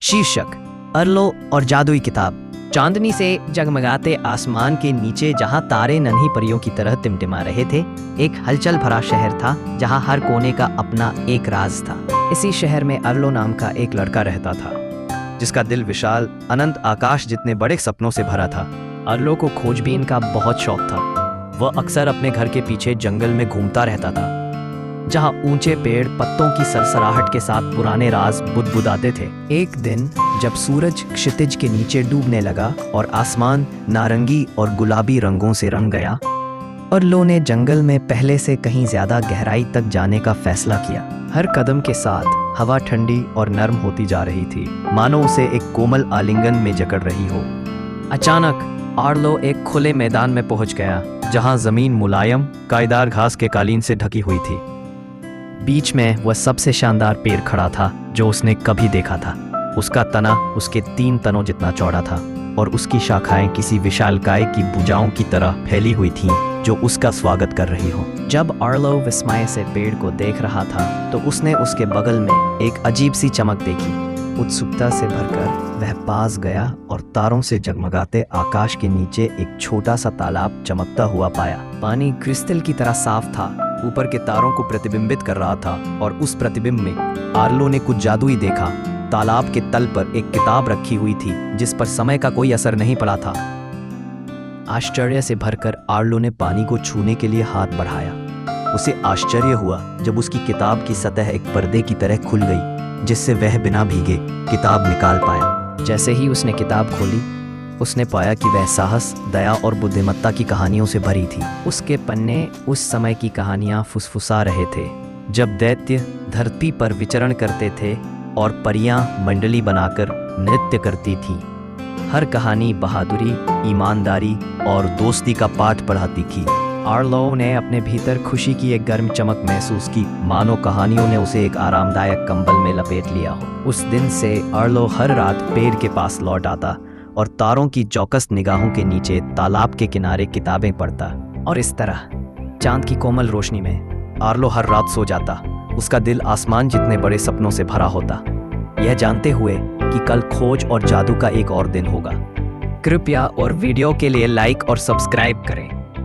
शीर्षक अर्लो और जादुई किताब। चांदनी से जगमगाते आसमान के नीचे जहां तारे नन्ही परियों की तरह टिमटिमा रहे थे, एक हलचल भरा शहर था जहां हर कोने का अपना एक राज था। इसी शहर में अर्लो नाम का एक लड़का रहता था, जिसका दिल विशाल अनंत आकाश जितने बड़े सपनों से भरा था। अर्लो को खोजबीन का बहुत शौक था। वह अक्सर अपने घर के पीछे जंगल में घूमता रहता था, जहां ऊंचे पेड़ पत्तों की सरसराहट के साथ पुराने राज बुदबुदाते थे। एक दिन जब सूरज क्षितिज के नीचे डूबने लगा और आसमान नारंगी और गुलाबी रंगों से रंग गया, अर्लो ने जंगल में पहले से कहीं ज्यादा गहराई तक जाने का फैसला किया। हर कदम के साथ हवा ठंडी और नर्म होती जा रही थी, मानो उसे एक कोमल आलिंगन में जकड़ रही हो। अचानक अर्लो एक खुले मैदान में पहुंच गया, जहां जमीन मुलायम कायदार घास के कालीन से ढकी हुई थी। बीच में वह सबसे शानदार पेड़ खड़ा था जो उसने कभी देखा था। उसका तना उसके 3 तनों जितना चौड़ा था और उसकी शाखाएं किसी विशालकाय की भुजाओं की तरह फैली हुई थीं, जो उसका स्वागत कर रही हो। जब अर्लो विस्मय से पेड़ को देख रहा था, तो उसने उसके बगल में एक अजीब सी चमक देखी। उत्सुकता से भरकर वह पास गया और तारों से जगमगाते आकाश के नीचे एक छोटा सा तालाब चमकता हुआ पाया। पानी क्रिस्टल की तरह साफ था, ऊपर के तारों को प्रतिबिंबित कर रहा था, और उस प्रतिबिंब में अर्लो ने कुछ जादुई देखा। तालाब के तल पर एक किताब रखी हुई थी, जिस पर समय का कोई असर नहीं पड़ा था। आश्चर्य से भरकर अर्लो ने पानी को छूने के लिए हाथ बढ़ाया। उसे आश्चर्य हुआ जब उसकी किताब की सतह एक पर्दे की तरह खुल गई, जिससे वह बिना भीगे किताब निकाल पाया। जैसे ही उसने किताब खोली, उसने पाया कि वह साहस, दया और बुद्धिमत्ता की कहानियों से भरी थी। उसके पन्ने उस समय की कहानियां फुसफुसा रहे थे, जब दैत्य धरती पर विचरण करते थे और परियां मंडली बनाकर नृत्य करती थीं। हर कहानी बहादुरी, ईमानदारी और दोस्ती का पाठ पढ़ाती थी। अर्लो ने अपने भीतर खुशी की एक गर्म चमक महसूस की, मानो कहानियों ने उसे एक आरामदायक कंबल में लपेट लिया हो। उस दिन से अर्लो हर रात पेड़ के पास लौट आता और तारों की चौकस निगाहों के नीचे तालाब के किनारे किताबें पढ़ता, और इस तरह चांद की कोमल रोशनी में अर्लो हर रात सो जाता। उसका दिल आसमान जितने बड़े सपनों से भरा होता, यह जानते हुए कि कल खोज और जादू का एक और दिन होगा। कृपया और वीडियो के लिए लाइक और सब्सक्राइब करें।